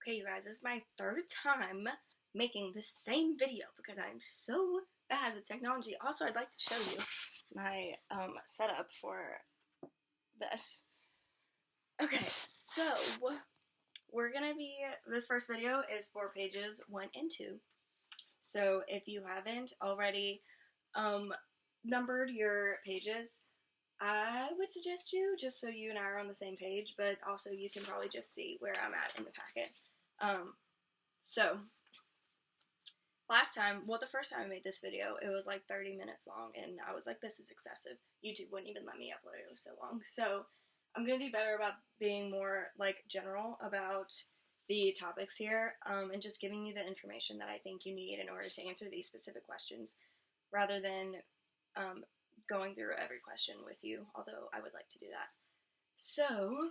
Okay, you guys, this is my third time making the same video because I'm so bad with technology. Also, I'd like to show you my setup for this. Okay, so this first video is for pages 1 and 2. So if you haven't already numbered your pages, I would suggest you, just so you and I are on the same page, but also you can probably just see where I'm at in the packet. So the first time I made this video, it was like 30 minutes long, and I was like, this is excessive. YouTube wouldn't even let me upload it. It was so long. So I'm going to do better about being more like general about the topics here, and just giving you the information that I think you need in order to answer these specific questions, rather than going through every question with you, although I would like to do that. So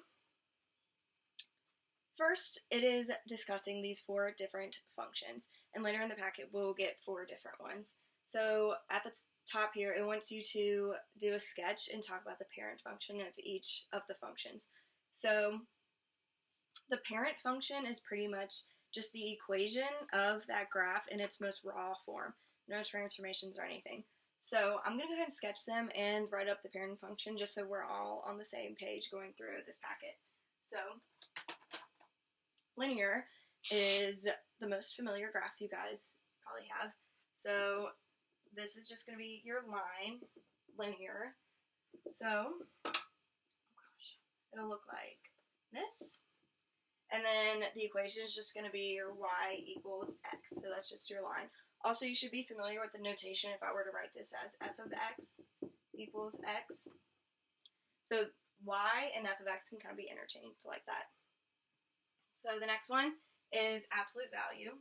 first, it is discussing these 4 different functions, and later in the packet we'll get 4 different ones. So at the top here, it wants you to do a sketch and talk about the parent function of each of the functions. So the parent function is pretty much just the equation of that graph in its most raw form, no transformations or anything. So I'm going to go ahead and sketch them and write up the parent function just so we're all on the same page going through this packet. So linear is the most familiar graph you guys probably have. So this is just going to be your line, linear. So, it'll look like this. And then the equation is just going to be your y equals x. So that's just your line. Also, you should be familiar with the notation if I were to write this as f of x equals x. So y and f of x can kind of be interchanged like that. So the next one is absolute value.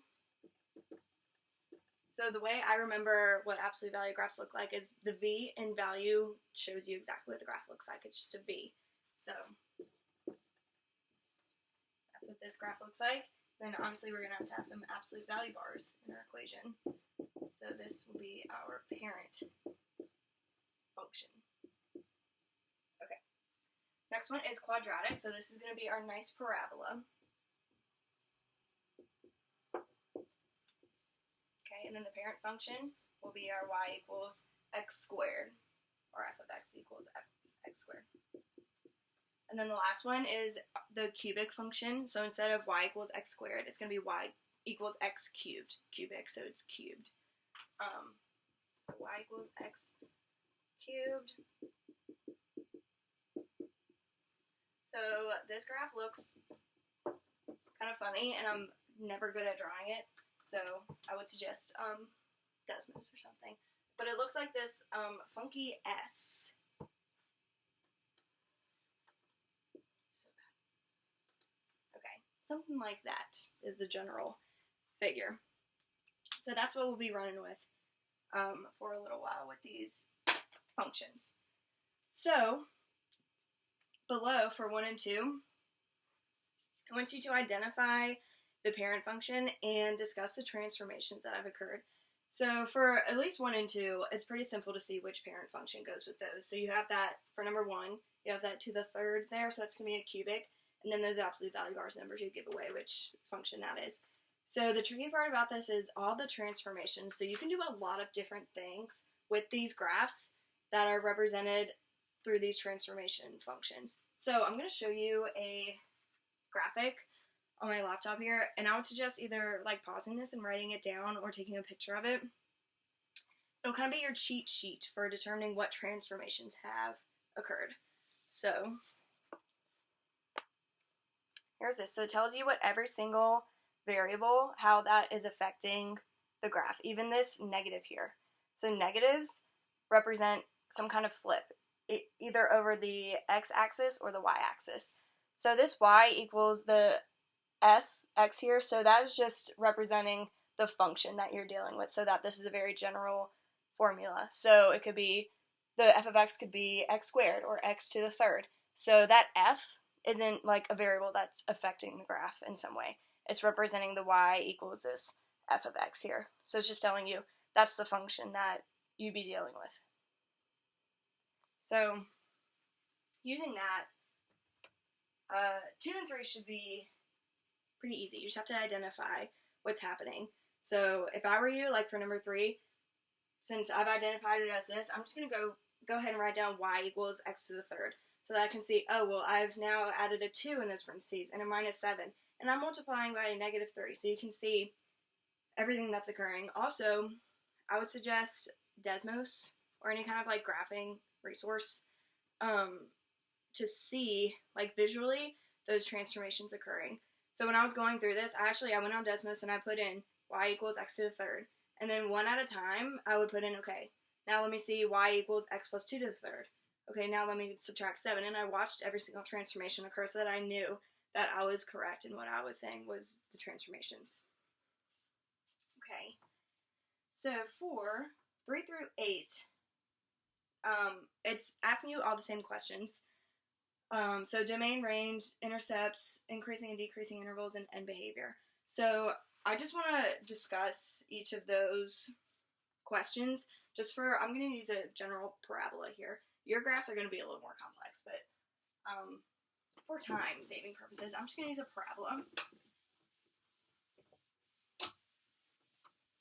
So the way I remember what absolute value graphs look like is the v in value shows you exactly what the graph looks like. It's just a v. So that's what this graph looks like. Then obviously we're going to have some absolute value bars in our equation. So this will be our parent function. Okay. Next one is quadratic. So this is going to be our nice parabola. Okay, and then the parent function will be our y equals x squared, or f of x equals x squared. And then the last one is the cubic function. So instead of y equals x squared, it's going to be y equals x cubed. Cubic, so it's cubed. So y equals x cubed. So this graph looks kind of funny, and I'm never good at drawing it. So I would suggest Desmos or something. But it looks like this funky S. Something like that is the general figure. So that's what we'll be running with for a little while with these functions. So below for 1 and 2, I want you to identify the parent function and discuss the transformations that have occurred. So for at least 1 and 2, it's pretty simple to see which parent function goes with those. So you have that for number 1, you have that to the third there, so that's going to be a cubic. And then those absolute value bars numbers, you give away which function that is. So the tricky part about this is all the transformations. So you can do a lot of different things with these graphs that are represented through these transformation functions. So I'm going to show you a graphic on my laptop here, and I would suggest either like pausing this and writing it down or taking a picture of it. It'll kind of be your cheat sheet for determining what transformations have occurred. So here's this. So it tells you what every single variable, how that is affecting the graph, even this negative here. So negatives represent some kind of flip, either over the x-axis or the y-axis. So this y equals the f(x) here, so that is just representing the function that you're dealing with, so that this is a very general formula. So it could be, the f of x could be x squared or x to the third. So that f isn't like a variable that's affecting the graph in some way. It's representing the y equals this f of x here. So it's just telling you that's the function that you'd be dealing with. So using that, 2 and 3 should be pretty easy. You just have to identify what's happening. So if I were you, like for number 3, since I've identified it as this, I'm just going to go ahead and write down y equals x to the third. So that I can see, oh, well, I've now added a 2 in those parentheses and a minus 7. And I'm multiplying by a negative 3. So you can see everything that's occurring. Also, I would suggest Desmos or any kind of like graphing resource to see like visually those transformations occurring. So when I was going through this, I went on Desmos and I put in y equals x to the third. And then one at a time, I would put in, okay, now let me see y equals x plus 2 to the third. Okay, now let me subtract 7. And I watched every single transformation occur so that I knew that I was correct in what I was saying was the transformations. Okay, so for 3 through 8, it's asking you all the same questions. So domain, range, intercepts, increasing and decreasing intervals, and end behavior. So I just want to discuss each of those questions. I'm going to use a general parabola here. Your graphs are going to be a little more complex, but for time saving purposes, I'm just going to use a parabola.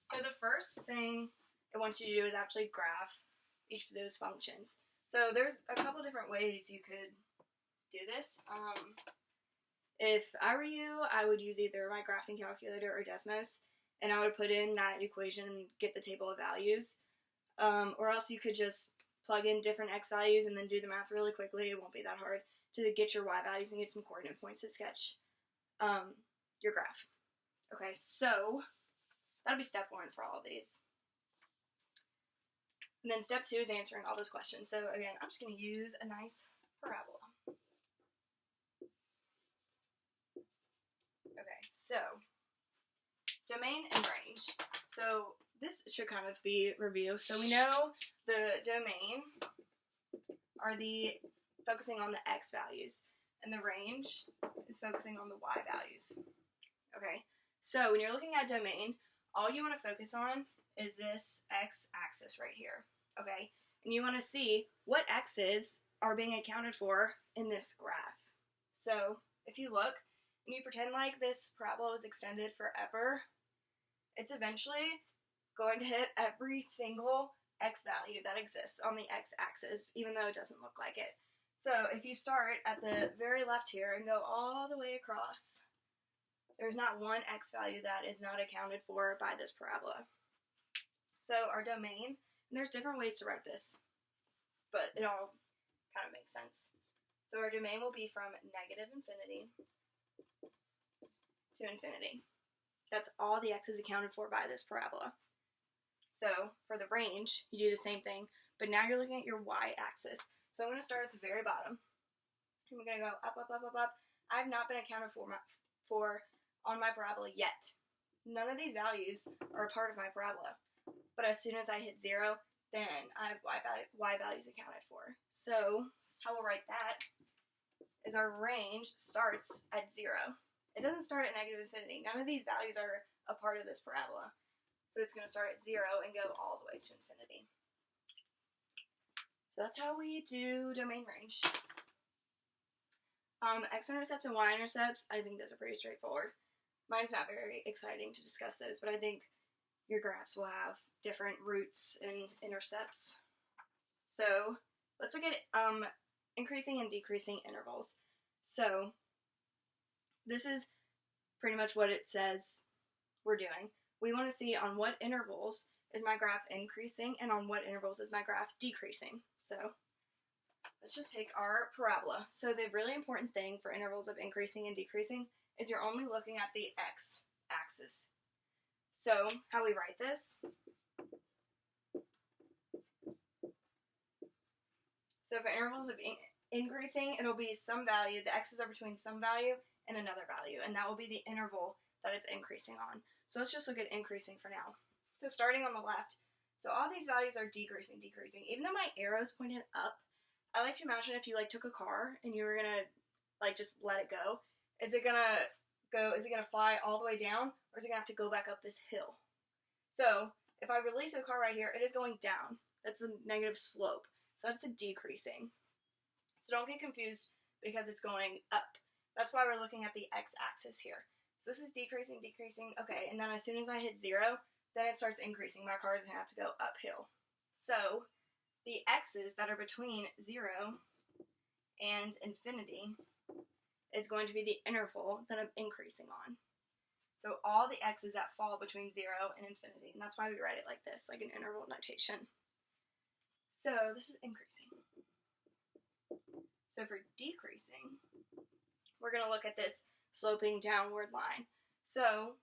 So the first thing it wants you to do is actually graph each of those functions. So there's a couple different ways you could do this. If I were you, I would use either my graphing calculator or Desmos, and I would put in that equation and get the table of values. Or else you could just plug in different x values and then do the math really quickly. It won't be that hard to get your y values and get some coordinate points to sketch your graph. Okay, so that'll be step 1 for all of these. And then step 2 is answering all those questions. So again, I'm just going to use a nice parabola. Okay, so domain and range. So this should kind of be review. So we know the domain are focusing on the x values, and the range is focusing on the y values. Okay, so when you're looking at domain, all you want to focus on is this x-axis right here. Okay, and you want to see what x's are being accounted for in this graph. So if you look and you pretend like this parabola is extended forever, it's eventually going to hit every single x value that exists on the x-axis, even though it doesn't look like it. So if you start at the very left here and go all the way across, there's not one x value that is not accounted for by this parabola. So our domain, and there's different ways to write this, but it all kind of makes sense. So our domain will be from negative infinity to infinity. That's all the x's accounted for by this parabola. So for the range, you do the same thing, but now you're looking at your y-axis. So I'm going to start at the very bottom. And we're going to go up, up, up, up, up. I've not been accounted for on my parabola yet. None of these values are a part of my parabola. But as soon as I hit 0, then I have y values accounted for. So how we'll write that is our range starts at 0. It doesn't start at negative infinity. None of these values are a part of this parabola. So it's going to start at 0 and go all the way to infinity. So that's how we do domain range. X-intercepts and y-intercepts, I think those are pretty straightforward. Mine's not very exciting to discuss those, but I think your graphs will have different roots and intercepts. So let's look at increasing and decreasing intervals. So this is pretty much what it says we're doing. We want to see on what intervals is my graph increasing and on what intervals is my graph decreasing. So let's just take our parabola. So the really important thing for intervals of increasing and decreasing is you're only looking at the x-axis. So how we write this, so for intervals of increasing, it'll be some value, the x's are between some value and another value, and that will be the interval that it's increasing on. So let's just look at increasing for now. So starting on the left, so all these values are decreasing. Even though my arrow's pointed up, I like to imagine if you like took a car and you were gonna like just let it go, is it gonna fly all the way down, or is it gonna have to go back up this hill? So if I release a car right here, it is going down. That's a negative slope. So that's a decreasing. So don't get confused because it's going up. That's why we're looking at the x-axis here. So this is decreasing, decreasing. Okay, and then as soon as I hit 0, then it starts increasing. My car is going to have to go uphill. So the x's that are between 0 and infinity is going to be the interval that I'm increasing on. So all the x's that fall between 0 and infinity, and that's why we write it like this, like an interval notation. So this is increasing. So for decreasing, we're going to look at this sloping downward line. So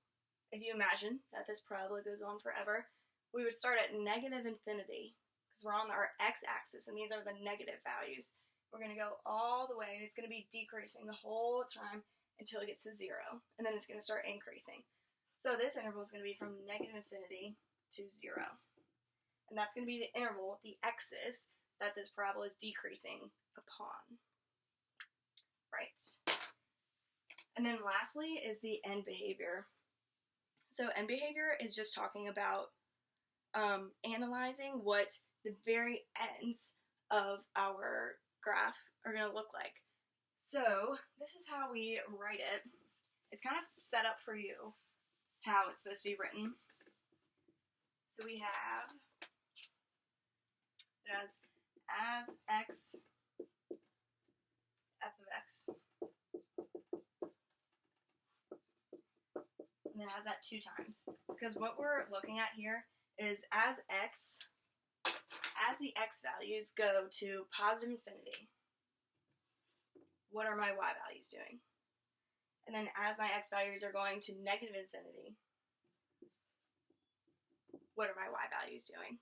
if you imagine that this parabola goes on forever, we would start at negative infinity because we're on our x-axis, and these are the negative values. We're going to go all the way, and it's going to be decreasing the whole time until it gets to 0, and then it's going to start increasing. So this interval is going to be from negative infinity to 0, and that's going to be the interval, the x's, that this parabola is decreasing upon. Right. And then lastly is the end behavior. So end behavior is just talking about analyzing what the very ends of our graph are going to look like. So this is how we write it. It's kind of set up for you how it's supposed to be written. So we have it as x f of x, and then it has that 2 times, because what we're looking at here is as the x values go to positive infinity, what are my y values doing? And then as my x values are going to negative infinity, what are my y values doing?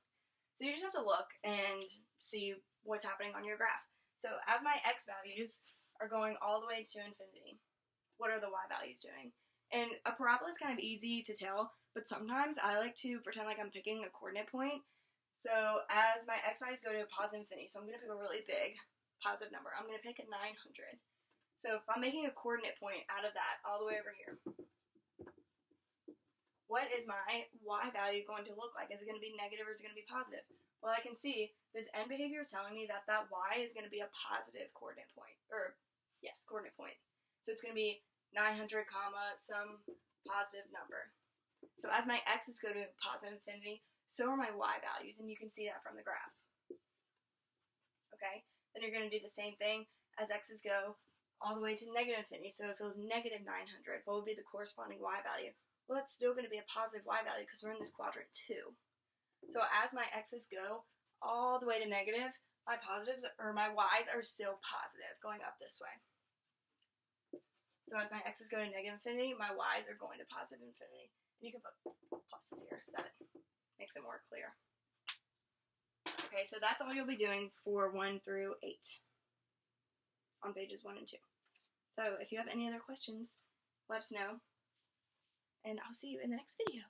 So you just have to look and see what's happening on your graph. So as my x values are going all the way to infinity, what are the y values doing? And a parabola is kind of easy to tell, but sometimes I like to pretend like I'm picking a coordinate point. So as my x values go to positive infinity, so I'm going to pick a really big positive number. I'm going to pick a 900. So if I'm making a coordinate point out of that all the way over here, what is my y value going to look like? Is it going to be negative or is it going to be positive? Well, I can see this end behavior is telling me that that y is going to be a positive coordinate point, or yes, coordinate point. So it's going to be 900 comma some positive number. So as my x's go to positive infinity, so are my y values, and you can see that from the graph. Okay, then you're going to do the same thing as x's go all the way to negative infinity. So if it was negative 900, what would be the corresponding y value? Well, it's still going to be a positive y value because we're in this quadrant 2. So as my x's go all the way to negative, my positives or my y's are still positive going up this way. So as my x's go to negative infinity, my y's are going to positive infinity. And you can put pluses here. That makes it more clear. Okay, so that's all you'll be doing for 1 through 8 on pages 1 and 2. So if you have any other questions, let us know. And I'll see you in the next video.